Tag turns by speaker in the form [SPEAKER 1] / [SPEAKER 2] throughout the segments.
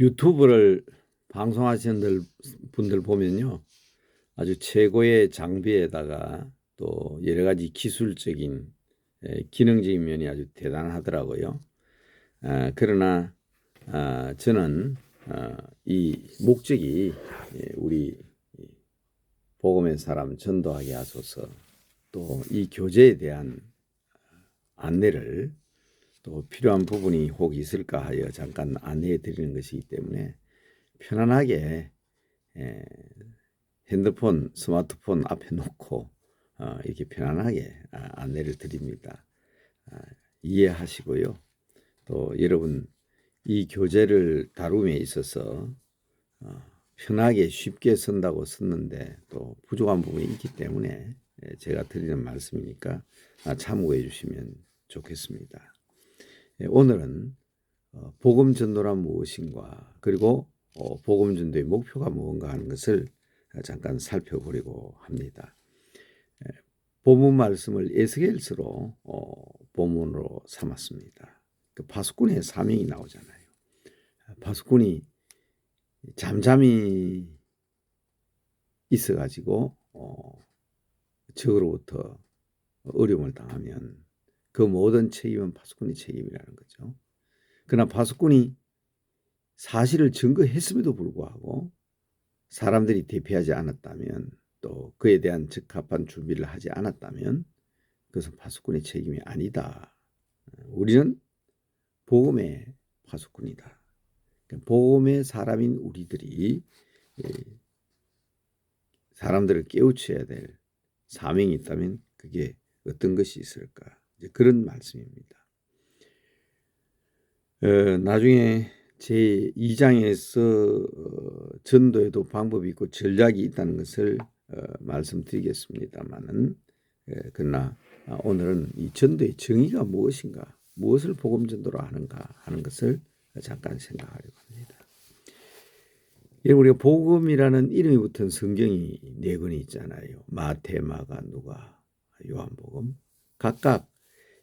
[SPEAKER 1] 유튜브를 방송하시는 분들 보면요, 아주 최고의 장비에다가 또 여러 가지 기술적인 기능적인 면이 아주 대단하더라고요. 그러나 저는 이 목적이 우리 복음의 사람 전도하게 하소서, 또 이 교제에 대한 안내를 또 필요한 부분이 혹 있을까 하여 잠깐 안내해 드리는 것이기 때문에 편안하게 핸드폰, 스마트폰 앞에 놓고 이렇게 편안하게 안내를 드립니다. 이해하시고요. 또 여러분 이 교재를 다룸에 있어서 편하게 쉽게 쓴다고 썼는데 또 부족한 부분이 있기 때문에 제가 드리는 말씀이니까 참고해 주시면 좋겠습니다. 오늘은 복음 전도란 무엇인가, 그리고 복음 전도의 목표가 무언가 하는 것을 잠깐 살펴보려고 합니다. 본문 말씀을 에스겔서로 본문으로 삼았습니다. 그 파수꾼의 사명이 나오잖아요. 파수꾼이 잠잠히 있어가지고 적으로부터 어려움을 당하면 그 모든 책임은 파수꾼의 책임이라는 거죠. 그러나 파수꾼이 사실을 증거했음에도 불구하고 사람들이 대피하지 않았다면, 또 그에 대한 적합한 준비를 하지 않았다면 그것은 파수꾼의 책임이 아니다. 우리는 복음의 파수꾼이다. 복음의 사람인 우리들이 사람들을 깨우쳐야 될 사명이 있다면 그게 어떤 것이 있을까? 이제 그런 말씀입니다. 나중에 제 2장에서 전도에도 방법이 있고 전략이 있다는 것을 말씀드리겠습니다만은, 그러나 오늘은 이 전도의 정의가 무엇인가, 무엇을 복음 전도로 하는가 하는 것을 잠깐 생각하려고 합니다. 우리가 복음이라는 이름이 붙은 성경이 4권이 있잖아요. 마태, 마가, 누가, 요한복음. 각각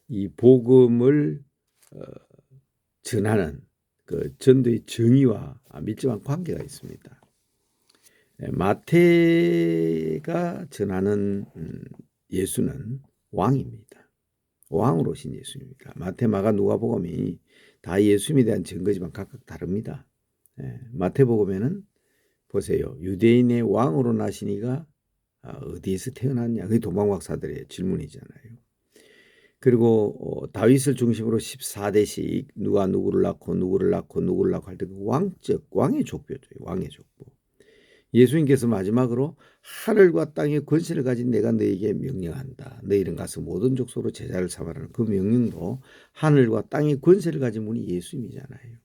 [SPEAKER 1] 이 복음을 전하는 그 전도의 정의와 밀접한 관계가 있습니다. 마태가 전하는 예수는 왕입니다. 왕으로 오신 예수입니다. 마태, 마가, 누가복음이 다 예수님에 대한 증거지만 각각 다릅니다. 마태복음에는 보세요. 유대인의 왕으로 나시니가 어디에서 태어났냐? 그게 도망박사들의 질문이잖아요. 그리고 다윗을 중심으로 14대씩 누가 누구를 낳고 누구를 낳고 누구를 낳고 할 때 그 왕의 족보죠. 왕의 족보. 예수님께서 마지막으로 하늘과 땅의 권세를 가진 내가 너에게 명령한다. 너희는 가서 모든 족속으로 제자를 삼으라는 그 명령도 하늘과 땅의 권세를 가진 분이 예수님이잖아요.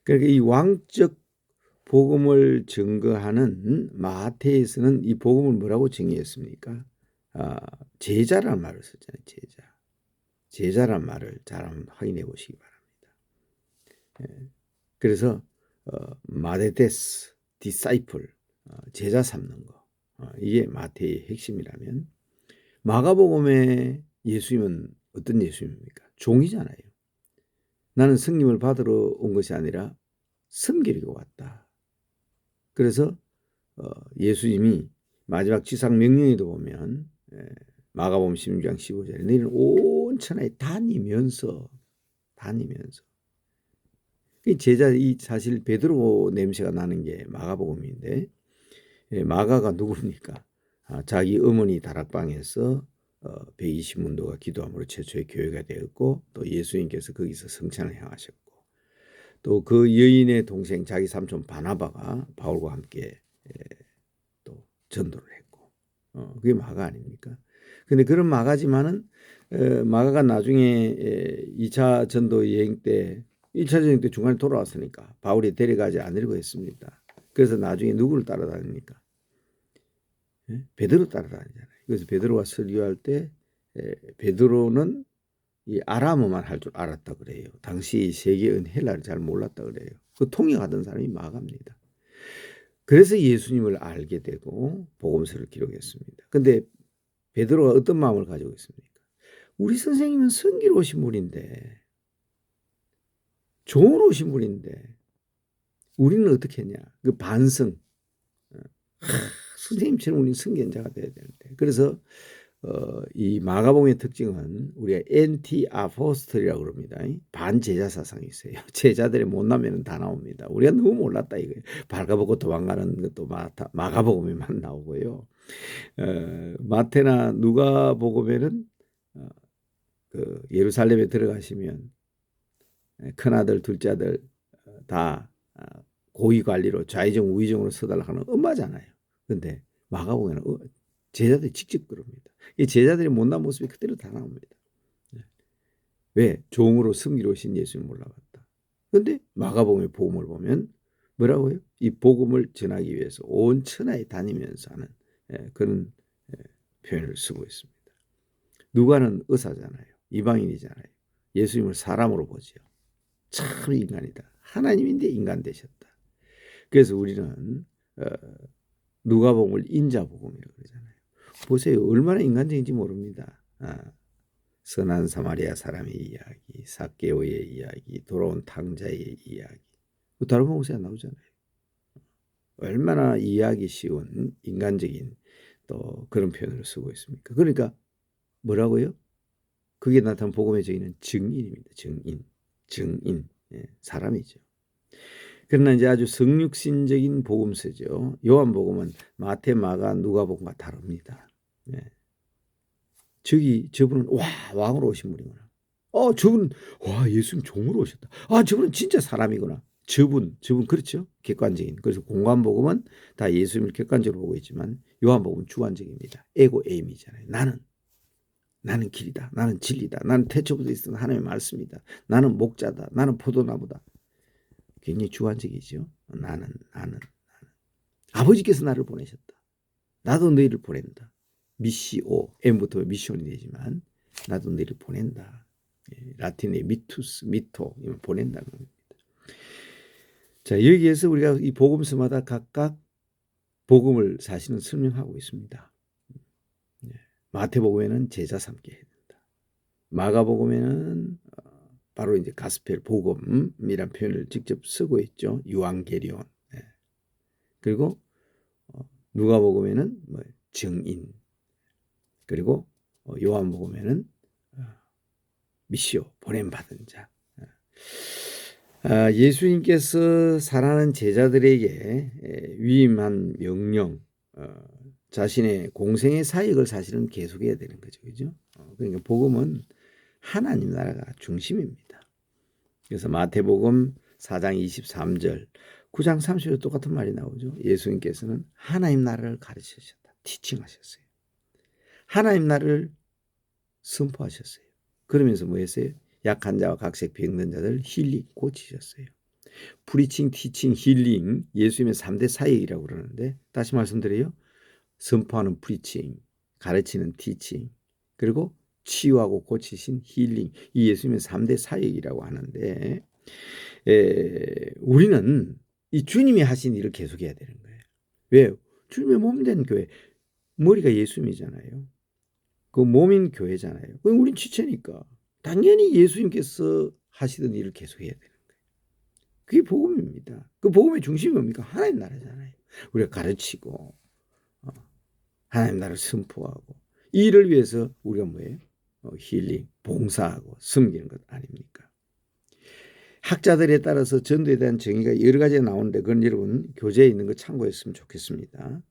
[SPEAKER 1] 그러니까 이 왕적 복음을 증거하는 마태에서는 이 복음을 뭐라고 정의했습니까? 제자라는 말을 썼잖아요. 제자란 말을 잘 한번 확인해 보시기 바랍니다. 그래서 마데데스, 디사이플, 제자 삼는 거, 이게 마태의 핵심이라면, 마가복음의 예수님은 어떤 예수님입니까? 종이잖아요. 나는 승림을 받으러 온 것이 아니라 섬기려고 왔다. 그래서 예수님이 마지막 지상 명령에도 보면 마가복음 16장 15절에 너희는 온 천하에 다니면서 제자, 이 사실 베드로 냄새가 나는 게 마가복음인데, 마가가 누굽니까? 자기 어머니 다락방에서 120문도가 기도함으로 최초의 교회가 되었고, 또 예수님께서 거기서 성찬을 행하셨고, 또 그 여인의 동생 자기 삼촌 바나바가 바울과 함께 또 전도를 했고, 그게 마가 아닙니까? 근데 그런 마가지만은 마가가 나중에 2차 전도 여행 때 1차 전도 때 중간에 돌아왔으니까 바울이 데려가지 않으려고 했습니다. 그래서 나중에 누구를 따라다닙니까? 베드로 따라다니잖아요. 그래서 베드로가 설교할 때 베드로는 이 아람어만 할 줄 알았다 그래요. 당시 세계인 헬라를 잘 몰랐다 그래요. 그 통역하던 사람이 마가입니다. 그래서 예수님을 알게 되고 복음서를 기록했습니다. 근데 베드로가 어떤 마음을 가지고 있습니까? 우리 선생님은 성기로 오신 분인데, 종으로 오신 분인데 우리는 어떻게 했냐? 그 반성. 선생님처럼 우리는 선견자가 돼야 되는데. 그래서 이 마가복음의 특징은 우리가 엔티 아포스톨이라고 그럽니다. 반제자 사상이 있어요. 제자들의 못나면은 다 나옵니다. 우리가 너무 몰랐다 이거예요. 발가벗고 도망가는 것도 마가복음에만 나오고요. 마태나 누가복음에는 그 예루살렘에 들어가시면 큰아들 둘째아들 다 고위 관리로 좌의정 우의정으로 서달라 하는 엄마잖아요. 근데 마가복음에는 제자들이 직접 그럽니다. 이 제자들의 못난 모습이 그대로 다 나옵니다. 왜? 종으로 섬기러 오신 예수님 몰라봤다. 근데 마가복음의 복음을 보면 뭐라고요? 이 복음을 전하기 위해서 온 천하에 다니면서 하는 그런 표현을 쓰고 있습니다. 누가는 의사잖아요. 이방인이잖아요. 예수님을 사람으로 보죠. 참 인간이다. 하나님인데 인간 되셨다. 그래서 우리는 누가복음을 인자복음이라고 그러잖아요. 보세요. 얼마나 인간적인지 모릅니다. 선한 사마리아 사람의 이야기, 삭개오의 이야기, 돌아온 탕자의 이야기. 다른 복음서에 나오잖아요. 얼마나 이해하기 쉬운 인간적인 또 그런 표현을 쓰고 있습니까? 그러니까 뭐라고요? 그게 나타난 복음의 저희는 증인입니다. 증인, 사람이죠. 그러나 이제 아주 성육신적인 복음서죠. 요한복음은 마태, 마가, 누가복음과 다릅니다. 저분은 왕으로 오신 분이구나. 저분 예수님 종으로 오셨다. 저분은 진짜 사람이구나. 저분 그렇죠? 객관적인. 그래서 공관복음은 다 예수님을 객관적으로 보고 있지만 요한복음은 주관적입니다. 에고 에임이잖아요. 나는 길이다. 나는 진리다. 나는 태초부터 있었던 하나님의 말씀이다. 나는 목자다. 나는 포도나무다. 굉장히 주관적이죠. 나는. 아버지께서 나를 보내셨다. 나도 너희를 보낸다. 미시오, M부터 미션이 되지만 나도 너희를 보낸다. 라틴의 미투스, 미토, 보낸다는 겁니다. 자, 여기에서 우리가 이 복음서마다 각각 복음을 사실은 설명하고 있습니다. 마태복음에는 제자 삼게 해야 된다. 마가복음에는 바로 이제 가스펠 복음이란 표현을 직접 쓰고 있죠. 유앙게리온. 그리고 누가복음에는 증인. 그리고 요한복음에는 미시오, 보냄받은 자. 예수님께서 사랑하는 제자들에게 위임한 명령, 자신의 공생의 사역을 사실은 계속해야 되는 거죠. 그죠? 그러니까 복음은 하나님 나라가 중심입니다. 그래서 마태복음 4장 23절, 9장 30절 똑같은 말이 나오죠. 예수님께서는 하나님 나라를 가르치셨다. 티칭하셨어요. 하나님 나라를 선포하셨어요. 그러면서 뭐 했어요? 약한 자와 각색 병든 자들 힐링 고치셨어요. 프리칭, 티칭, 힐링, 예수님의 3대 사역이라고 그러는데 다시 말씀드려요. 선포하는 프리칭, 가르치는 티칭, 그리고 치유하고 고치신 힐링, 이 예수님의 3대 사역이라고 하는데 우리는 이 주님이 하신 일을 계속해야 되는 거예요. 왜요? 주님의 몸 된 교회, 머리가 예수님이잖아요. 그 몸인 교회잖아요. 우린 지체니까 당연히 예수님께서 하시던 일을 계속해야 되는 거예요. 그게 복음입니다. 그 복음의 중심이 뭡니까? 하나님 나라잖아요. 우리가 가르치고 하나님 나라를 선포하고 이 일을 위해서 우리가 뭐예요? 힐링, 봉사하고 섬기는 것 아닙니까? 학자들에 따라서 전도에 대한 정의가 여러 가지가 나오는데 그건 여러분 교재에 있는 거 참고했으면 좋겠습니다.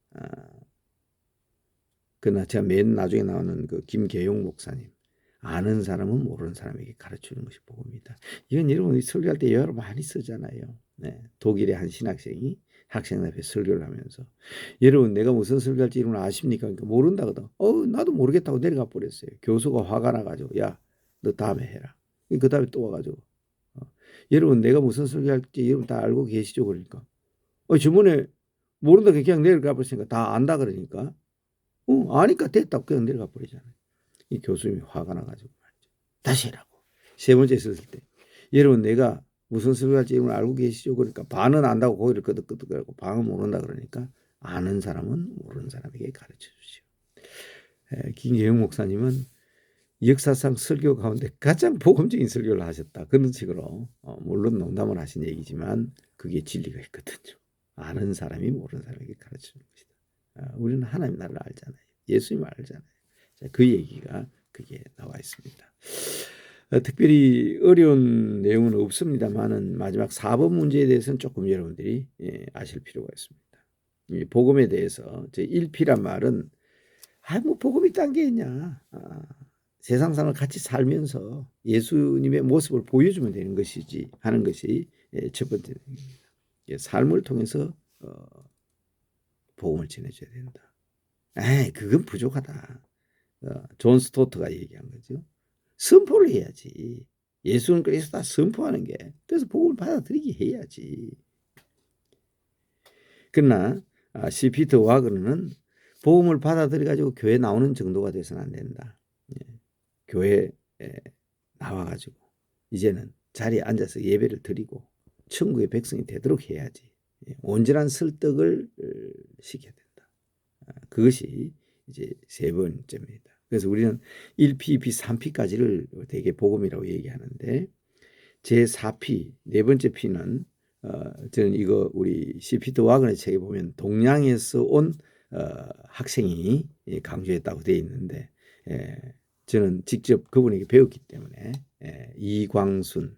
[SPEAKER 1] 그러나 제가 맨 나중에 나오는 그 김계용 목사님, 아는 사람은 모르는 사람에게 가르치는 것이 복음이다. 이건 여러분 설교할 때 여러 많이 쓰잖아요. 독일의 한 신학생이 학생들 앞에 설교를 하면서 여러분 내가 무슨 설교할지 여러분 아십니까? 그러니까 모른다거든. 나도 모르겠다고 내려가 버렸어요. 교수가 화가 나가지고 야, 너 다음에 해라. 그 다음에 또 와가지고 여러분 내가 무슨 설교할지 여러분 다 알고 계시죠? 그러니까 저번에 모른다 그냥 내려가 버렸으니까 다 안다 그러니까 아니까 됐다고 그냥 내려가 버리잖아요. 이 교수님이 화가 나가지고 말이죠. 다시 해라고. 세 번째 있었을 때 여러분 내가 무슨 설교할지 여러분 알고 계시죠? 그러니까 반은 안다고 고개를 끄덕끄덕거리고 반은 모른다 그러니까 아는 사람은 모르는 사람에게 가르쳐 주시오. 김계영 목사님은 역사상 설교 가운데 가장 복음적인 설교를 하셨다. 그런 식으로 물론 농담을 하신 얘기지만 그게 진리가 있거든요. 아는 사람이 모르는 사람에게 가르치는 것이다. 우리는 하나님 나라를 알잖아요. 예수님 알잖아요. 자, 그 얘기가 그게 나와 있습니다. 특별히 어려운 내용은 없습니다만은 마지막 4번 문제에 대해서는 조금 여러분들이 아실 필요가 있습니다. 이 복음에 대해서 제 1P란 말은 뭐 복음이 딴 게 있냐. 세상 사람을 같이 살면서 예수님의 모습을 보여주면 되는 것이지 하는 것이 첫 번째 내용입니다. 삶을 통해서 복음을 전해줘야 된다. 그건 부족하다. 존 스토트가 얘기한 거죠. 선포를 해야지. 예수는 그리스도다 선포하는 게. 그래서 복음을 받아들이게 해야지. 그러나 C. 피터 와그너는 복음을 받아들여가지고 교회 나오는 정도가 돼서는 안 된다. 교회에 나와가지고 이제는 자리에 앉아서 예배를 드리고 천국의 백성이 되도록 해야지. 온전한 설득을 시켜야 된다. 그것이 이제 세 번째입니다. 그래서 우리는 1P, 2P, 3P까지를 되게 복음이라고 얘기하는데 제4P, 네 번째 P는 저는 이거 우리 C. 피터 와그너 책에 보면 동양에서 온 학생이 강조했다고 되어 있는데 저는 직접 그분에게 배웠기 때문에 이광순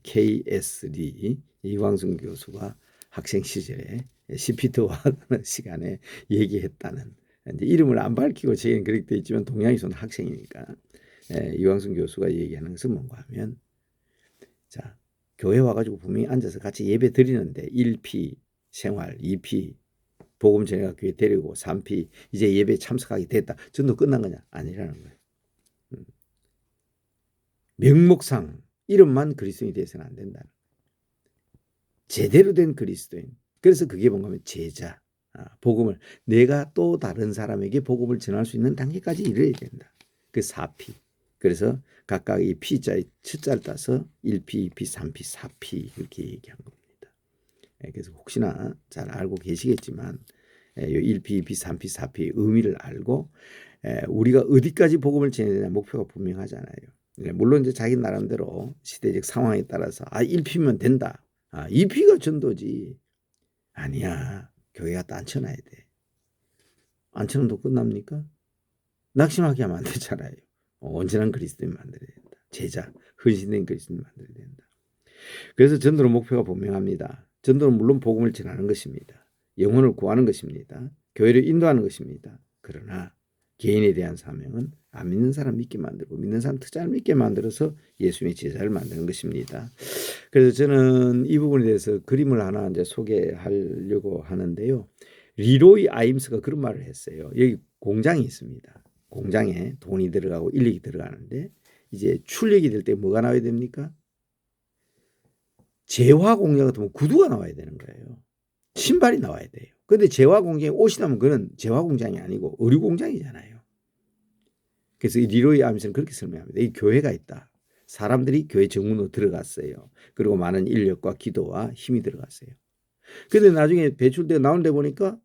[SPEAKER 1] KSD 이광순 교수가 학생 시절에 C. 피터 와그너 시간에 얘기했다는 이제 이름을 안 밝히고 제게는 그렇게 되어 있지만 동양에서 온 학생이니까 이광순 교수가 얘기하는 것은 뭔가 하면 자 교회 와가지고 분명히 앉아서 같이 예배 드리는데 1P 생활, 2P 복음 전해가 교회 데리고 3P 이제 예배 참석하게 됐다. 전도 끝난 거냐? 아니라는 거예요. 명목상 이름만 그리스도인이 되어서는 안 된다는 거예요. 제대로 된 그리스도인. 그래서 그게 뭔가 하면 제자. 복음을 내가 또 다른 사람에게 복음을 전할 수 있는 단계까지 이르러야 된다. 그 4P. 그래서 각각 이 P자의 첫자를 따서 1P, 2P, 3P, 4P 이렇게 얘기한 겁니다. 그래서 혹시나 잘 알고 계시겠지만 이 1P, 2P, 3P, 4P 의미를 알고 우리가 어디까지 복음을 전해야 되냐 목표가 분명하잖아요. 물론 이제 자기 나름대로 시대적 상황에 따라서 1P면 된다. 2P가 전도지. 아니야. 교회가 앉혀놔야 돼. 앉혀놓으면 끝납니까? 낙심하게 하면 안 되잖아요. 온전한 그리스도인 만들어야 된다. 제자, 헌신된 그리스도인 만들어야 된다. 그래서 전도의 목표가 분명합니다. 전도는 물론 복음을 전하는 것입니다. 영혼을 구하는 것입니다. 교회를 인도하는 것입니다. 그러나 개인에 대한 사명은 안 믿는 사람 믿게 만들고 믿는 사람 특자를 믿게 만들어서 예수님의 제자를 만드는 것입니다. 그래서 저는 이 부분에 대해서 그림을 하나 이제 소개하려고 하는데요. 리로이 아임스가 그런 말을 했어요. 여기 공장이 있습니다. 공장에 돈이 들어가고 인력이 들어가는데 이제 출력이 될 때 뭐가 나와야 됩니까? 재화 공장 같으면 구두가 나와야 되는 거예요. 신발이 나와야 돼요. 그런데 재화 공장에 옷이 나면 그건 재화 공장이 아니고 의류 공장이잖아요. 그래서 이 리로이 아임스는 그렇게 설명합니다. 이 교회가 있다. 사람들이 교회 정문으로 들어갔어요. 그리고 많은 인력과 기도와 힘이 들어갔어요. 그런데 나중에 배출되어 나온 데 보니까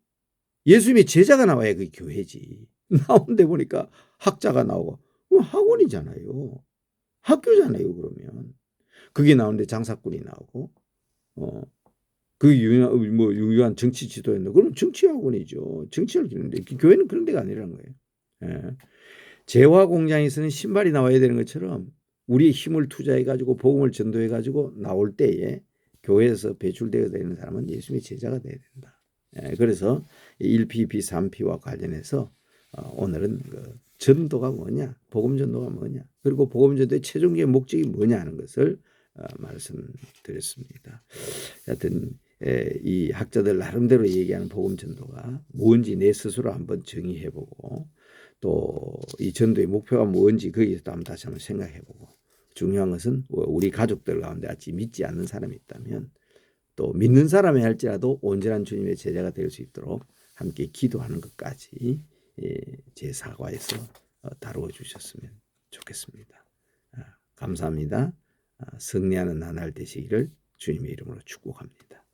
[SPEAKER 1] 예수님의 제자가 나와야 그 교회지. 나온 데 보니까 학자가 나오고 학원이잖아요. 학교잖아요. 그러면 그게 나오는데 장사꾼이 나오고 그 유효한 정치 지도였나? 그럼 정치학원이죠. 정치를 주는데 교회는 그런 데가 아니라는 거예요. 재화 공장에서는 신발이 나와야 되는 것처럼 우리의 힘을 투자해가지고 복음을 전도해가지고 나올 때에 교회에서 배출되어야 되는 사람은 예수님의 제자가 되어야 된다. 그래서 1P, 2P, 3P와 관련해서 오늘은 그 전도가 뭐냐, 복음 전도가 뭐냐, 그리고 복음 전도의 최종적인 목적이 뭐냐 하는 것을 말씀드렸습니다. 하여튼 이 학자들 나름대로 얘기하는 복음 전도가 뭔지 내 스스로 한번 정의해보고 또 이 전도의 목표가 뭔지 거기에서 다시 한번 생각해보고 중요한 것은 우리 가족들 가운데 아직 믿지 않는 사람이 있다면 또 믿는 사람이 할지라도 온전한 주님의 제자가 될 수 있도록 함께 기도하는 것까지 제 사과에서 다루어 주셨으면 좋겠습니다. 감사합니다. 승리하는 나날 되시기를 주님의 이름으로 축복합니다.